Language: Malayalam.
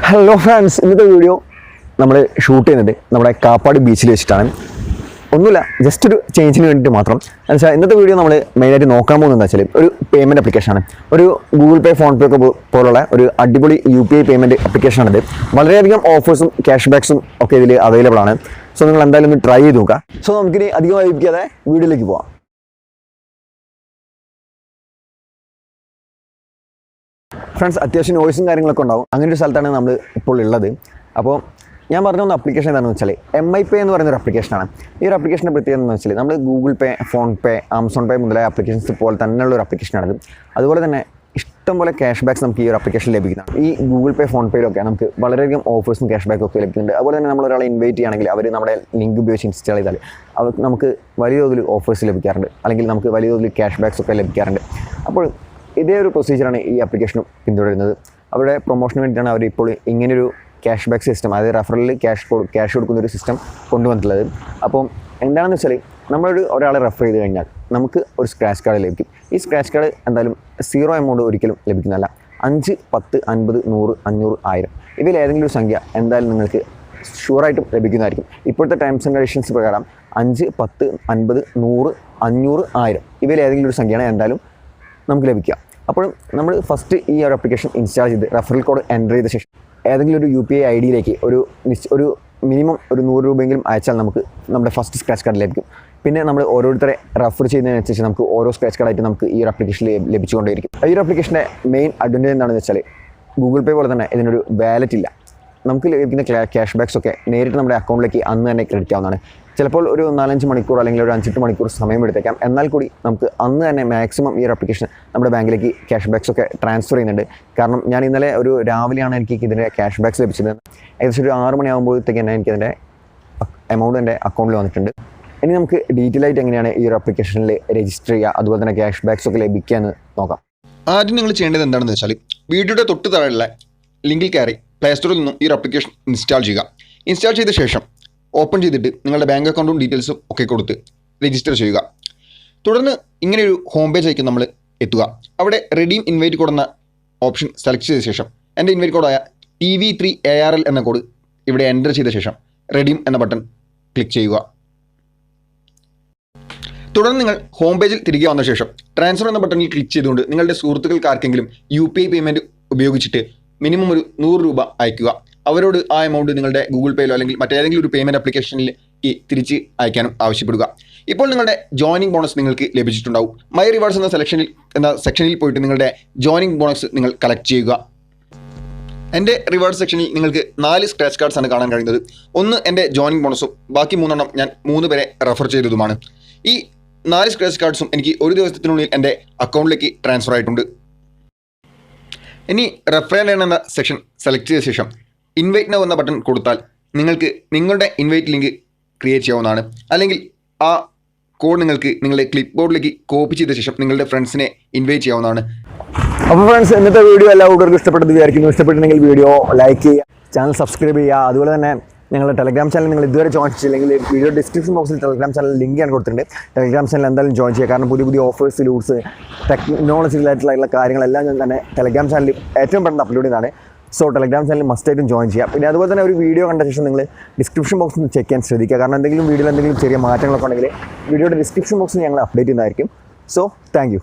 ഹലോ ഫ്രണ്ട്സ്, ഇന്നത്തെ വീഡിയോ നമ്മൾ ഷൂട്ട് ചെയ്യുന്നത് നമ്മുടെ കാപ്പാട് ബീച്ചിൽ വെച്ചിട്ടാണ്. ഒന്നുമില്ല, ജസ്റ്റ് ഒരു ചേഞ്ചിന് വേണ്ടിയിട്ട് മാത്രം. എന്നുവെച്ചാൽ ഇന്നത്തെ വീഡിയോ നമ്മൾ മെയിനായിട്ട് നോക്കാൻ പോകുന്നത് എന്താ വെച്ചാൽ ഒരു പേയ്മെൻറ്റ് ആപ്ലിക്കേഷനാണ്. ഒരു ഗൂഗിൾ പേ, ഫോൺ പേ ഒക്കെ പോലുള്ള ഒരു അടിപൊളി UPI പേയ്മെൻറ്റ് ആപ്ലിക്കേഷനാണിത്. വളരെയധികം ഓഫേഴ്സും ക്യാഷ് ബാക്സും ഒക്കെ ഇതിൽ അവൈലബിൾ ആണ്. സോ നിങ്ങൾ എന്തായാലും ഒന്ന് ട്രൈ ചെയ്ത് നോക്കുക. സോ നമുക്കിനി അധികം വൈകിക്കാതെ വീഡിയോയിലേക്ക് പോവാം. ഫ്രണ്ട്സ്, അത്യാവശ്യം നോയ്സും കാര്യങ്ങളൊക്കെ ഉണ്ടാവും. അങ്ങനെ ഒരു സ്ഥലത്താണ് നമ്മൾ ഇപ്പോൾ ഉള്ളത്. അപ്പോൾ ഞാൻ പറഞ്ഞ ഒന്ന് ആപ്ലിക്കേഷൻ എന്താണെന്ന് വെച്ചാൽ MIPay എന്ന് പറയുന്ന ഒരു ആപ്ലിക്കേഷനാണ്. ഈ ഒരു ആപ്ലിക്കേഷൻ്റെ പ്രത്യേകത എന്ന് വെച്ചാൽ നമ്മൾ ഗൂഗിൾ പേ, ഫോൺ പേ, ആമസോൺ പേ മുതലായ ആപ്ലിക്കേഷൻസ് പോലെ തന്നെയുള്ള ഒരു ആപ്ലിക്കേഷനാണിത്. അതുപോലെ തന്നെ ഇഷ്ടംപോലെ ക്യാഷ് ബാക്സ് നമുക്ക് ഈ ഒരു ആപ്ലിക്കേഷൻ ലഭിക്കുന്നതാണ്. ഈ ഗൂഗിൾ പേ, ഫോൺ പേയിലൊക്കെ നമുക്ക് വളരെയധികം ഓഫേഴ്സും ക്യാഷ് ബാക്കും ഒക്കെ ലഭിക്കുന്നുണ്ട്. അതുപോലെ തന്നെ നമ്മൾ ഒരാളെ ഇൻവൈറ്റ് ചെയ്യുകയാണെങ്കിൽ അവർ നമ്മുടെ ലിങ്ക് ഉപയോഗിച്ച് ഇൻസ്റ്റാൾ ചെയ്താൽ അവർക്ക് നമുക്ക് വലിയ തോതിൽ ഓഫേഴ്സ് ലഭിക്കാറുണ്ട്, അല്ലെങ്കിൽ നമുക്ക് വലിയ തോതിൽ ക്യാഷ് ബാക്സ് ഒക്കെ ലഭിക്കാറുണ്ട്. അപ്പോൾ ഇതേ ഒരു പ്രൊസീജിയറാണ് ഈ ആപ്ലിക്കേഷനും പിന്തുടരുന്നത്. അവരുടെ പ്രൊമോഷന് വേണ്ടിയിട്ടാണ് അവർ ഇപ്പോൾ ഇങ്ങനൊരു ക്യാഷ് ബാക്ക് സിസ്റ്റം, അതായത് റെഫറലിൽ ക്യാഷ് കൊടുക്കുന്ന ഒരു സിസ്റ്റം കൊണ്ടുവന്നിട്ടുള്ളത്. അപ്പം എന്താണെന്ന് വെച്ചാൽ ഒരാളെ റെഫർ ചെയ്ത് കഴിഞ്ഞാൽ നമുക്ക് ഒരു സ്ക്രാച്ച് കാർഡ് ലഭിക്കും. ഈ സ്ക്രാച്ച് കാർഡ് എന്തായാലും 0 എമൗണ്ട് ഒരിക്കലും ലഭിക്കുന്നതല്ല. 5, 10, 50, 100, 500, 1000 ഇവയിൽ ഏതെങ്കിലും ഒരു സംഖ്യ എന്തായാലും നിങ്ങൾക്ക് ഷുവറായിട്ടും ലഭിക്കുന്നതായിരിക്കും. ഇപ്പോഴത്തെ ടൈംസ് ആൻഡ് കണ്ടീഷൻസ് പ്രകാരം 5, 10, 50, 100, 500, 1000 ഇവയിൽ ഏതെങ്കിലും ഒരു സംഖ്യയാണ് എന്തായാലും നമുക്ക് ലഭിക്കുക. അപ്പോൾ നമ്മൾ ഫസ്റ്റ് ഈ ഒരു ആപ്ലിക്കേഷൻ ഇൻസ്റ്റാൾ ചെയ്ത് റെഫറൽ കോഡ് എൻ്റർ ചെയ്ത ശേഷം ഏതെങ്കിലും ഒരു UPI IDയിലേക്ക് ഒരു മിനിമം ഒരു 100 രൂപയെങ്കിലും അയച്ചാൽ നമുക്ക് നമ്മുടെ ഫസ്റ്റ് സ്ക്രാച്ച് കാർഡ് ലഭിക്കും. പിന്നെ നമ്മൾ ഓരോരുത്തരെ റെഫർ ചെയ്യുന്നതിനനുസരിച്ച് നമുക്ക് ഓരോ സ്ക്രാച്ച് കാർഡായിട്ട് നമുക്ക് ഈ ഒരു ആപ്ലിക്കേഷനിൽ ലഭിച്ചുകൊണ്ടേയിരിക്കും. ഈ ഒരു ആപ്ലിക്കേഷൻ്റെ മെയിൻ അഡ്വാൻറ്റേജ് എന്താണെന്ന് വെച്ചാൽ ഗൂഗിൾ പേ പോലെ തന്നെ ഇതിനൊരു വാലറ്റ് ഇല്ല. നമുക്ക് ലഭിക്കുന്ന ക്യാഷ് ബാക്സ് ഒക്കെ നേരിട്ട് നമ്മുടെ അക്കൗണ്ടിലേക്ക് അന്ന് തന്നെ ക്രെഡിറ്റ് ആവുന്നതാണ്. ചിലപ്പോൾ ഒരു 4-5 മണിക്കൂർ അല്ലെങ്കിൽ ഒരു 5-8 മണിക്കൂർ സമയം എടുത്തേക്കാം. എന്നാൽ കൂടി നമുക്ക് അന്ന് തന്നെ മാക്സിമം ഈ ഒരു ആപ്ലിക്കേഷൻ നമ്മുടെ ബാങ്കിലേക്ക് ക്യാഷ് ബാക്സ് ഒക്കെ ട്രാൻസ്ഫർ ചെയ്യുന്നുണ്ട്. കാരണം ഞാൻ ഇന്നലെ ഒരു രാവിലെയാണ് എനിക്ക് ഇതിൻ്റെ ക്യാഷ് ബാക്സ് ലഭിച്ചത്. ഏകദേശം ഒരു 6 മണിയാകുമ്പോഴത്തേക്ക് തന്നെ എനിക്കതിൻ്റെ എമൗണ്ട് എൻ്റെ അക്കൗണ്ടിൽ വന്നിട്ടുണ്ട്. ഇനി നമുക്ക് ഡീറ്റെയിൽ ആയിട്ട് എങ്ങനെയാണ് ഈ ഒരു ആപ്ലിക്കേഷനിൽ രജിസ്റ്റർ ചെയ്യുക, അതുപോലെ തന്നെ ക്യാഷ് ബാക്സ് ഒക്കെ ലഭിക്കുക എന്ന് നോക്കാം. ആദ്യം നിങ്ങൾ ചെയ്യേണ്ടത് എന്താണെന്ന് വെച്ചാൽ വീഡിയോയുടെ തൊട്ട് താഴെയുള്ള ലിങ്കിൽ കയറി പ്ലേ സ്റ്റോറിൽ നിന്നും ഈ ഒരു ആപ്ലിക്കേഷൻ ഇൻസ്റ്റാൾ ചെയ്യുക. ഇൻസ്റ്റാൾ ചെയ്ത ശേഷം ഓപ്പൺ ചെയ്തിട്ട് നിങ്ങളുടെ ബാങ്ക് അക്കൗണ്ടും ഡീറ്റെയിൽസും ഒക്കെ കൊടുത്ത് രജിസ്റ്റർ ചെയ്യുക. തുടർന്ന് ഇങ്ങനെയൊരു ഹോം പേജ് ആയിരിക്കും നമ്മൾ എത്തുക. അവിടെ റെഡീം ഇൻവൈറ്റ് കോഡ് എന്ന ഓപ്ഷൻ സെലക്ട് ചെയ്ത ശേഷം എൻ്റെ ഇൻവൈറ്റ് കോഡായ TV3ARL എന്ന കോഡ് ഇവിടെ എൻ്റർ ചെയ്ത ശേഷം റെഡീം എന്ന ബട്ടൺ ക്ലിക്ക് ചെയ്യുക. തുടർന്ന് നിങ്ങൾ ഹോം പേജിൽ തിരികെ വന്ന ശേഷം ട്രാൻസ്ഫർ എന്ന ബട്ടണിൽ ക്ലിക്ക് ചെയ്തുകൊണ്ട് നിങ്ങളുടെ സുഹൃത്തുക്കൾക്ക് ആർക്കെങ്കിലും UPI പേയ്മെൻറ്റ് ഉപയോഗിച്ചിട്ട് മിനിമം ഒരു 100 രൂപ അയക്കുക. അവരോട് ആ എമൗണ്ട് നിങ്ങളുടെ ഗൂഗിൾ പേയിലോ അല്ലെങ്കിൽ മറ്റേതെങ്കിലും ഒരു പേയ്മെൻറ്റ് ആപ്ലിക്കേഷനിൽ തിരിച്ച് അയക്കാനും ആവശ്യപ്പെടുക. ഇപ്പോൾ നിങ്ങളുടെ ജോയിനിങ് ബോണസ് നിങ്ങൾക്ക് ലഭിച്ചിട്ടുണ്ടാവും. മൈ റിവാർഡ്സ് എന്ന സെക്ഷനിൽ പോയിട്ട് നിങ്ങളുടെ ജോയിനിങ് ബോണസ് നിങ്ങൾ കളക്ട് ചെയ്യുക. എൻ്റെ റിവാർഡ് സെക്ഷനിൽ നിങ്ങൾക്ക് 4 സ്ക്രാച്ച് കാർഡ്സ് ആണ് കാണാൻ കഴിയുന്നത്. ഒന്ന് എൻ്റെ ജോയിനിങ് ബോണസും ബാക്കി 3 ഞാൻ 3 പേരെ റെഫർ ചെയ്തതുമാണ്. ഈ 4 സ്ക്രാച്ച് കാർഡ്സും എനിക്ക് ഒരു ദിവസത്തിനുള്ളിൽ എൻ്റെ അക്കൗണ്ടിലേക്ക് ട്രാൻസ്ഫർ ആയിട്ടുണ്ട്. ഇനി റെഫറൽ എന്ന സെക്ഷൻ സെലക്ട് ചെയ്ത ശേഷം ഇൻവൈറ്റ് നൗ എന്ന ബട്ടൺ കൊടുത്താൽ നിങ്ങൾക്ക് നിങ്ങളുടെ ഇൻവൈറ്റ് ലിങ്ക് ക്രിയേറ്റ് ചെയ്യാവുന്നതാണ്. അല്ലെങ്കിൽ ആ കോഡ് നിങ്ങൾക്ക് നിങ്ങളുടെ ക്ലിപ്പ് ബോർഡിലേക്ക് കോപ്പി ചെയ്ത ശേഷം നിങ്ങളുടെ ഫ്രണ്ട്സിനെ ഇൻവൈറ്റ് ചെയ്യാവുന്നതാണ്. അപ്പോൾ ഫ്രണ്ട്സ്, ഇന്നത്തെ വീഡിയോ എല്ലാ കൂട്ടർക്കും ഇഷ്ടപ്പെട്ടത് വിചാരിക്കുന്നു. ഇഷ്ടപ്പെട്ടിട്ടുണ്ടെങ്കിൽ വീഡിയോ ലൈക്ക് ചെയ്യുക, ചാനൽ സബ്സ്ക്രൈബ് ചെയ്യുക. അതുപോലെ തന്നെ ഞങ്ങളുടെ ടെലഗ്രാം ചാനൽ നിങ്ങൾ ഇതുവരെ ജോയിൻ ചെയ്തില്ലെങ്കിൽ വീഡിയോ ഡിസ്ക്രിപ്ഷൻ ബോക്സിൽ ടെലഗ്രാം ചാനൽ ലിങ്ക് ഞാൻ കൊടുത്തിട്ടുണ്ട്. ടെലഗ്രാം ചാനൽ എന്തായാലും ജോയിൻ ചെയ്യുക. കാരണം പുതിയ ഓഫേഴ്സ്, ലൂട്ട്സ്, ടെക്നോളജി റിലേറ്റഡായിട്ടുള്ള കാര്യങ്ങളെല്ലാം ഞാൻ തന്നെ ടെലഗ്രാം ചാനലിൽ ഏറ്റവും പെട്ടെന്ന് അപ്ലോഡ് ചെയ്യുന്നതാണ്. സോ ടെലഗ്രാം ചാനൽ മസ്റ്റായിട്ടും ജോയിൻ ചെയ്യാം. പിന്നെ അതുപോലെ തന്നെ ഒരു വീഡിയോ കണ്ട ശേഷം നിങ്ങൾ ഡിസ്ക്രിപ്ഷൻ ബോക്സിൽ നിന്ന് ചെക്ക് ചെയ്യാൻ ശ്രദ്ധിക്കുക. കാരണം എന്തെങ്കിലും വീഡിയോയിൽ എന്തെങ്കിലും ചെറിയ മാറ്റങ്ങളൊക്കെ ഉണ്ടെങ്കിൽ വീഡിയോയുടെ ഡിസ്ക്രിപ്ഷൻ ബോക്സിൽ ഞങ്ങൾ അപ്ഡേറ്റ് ചെയ്യുന്നതായിരിക്കും. So thank you.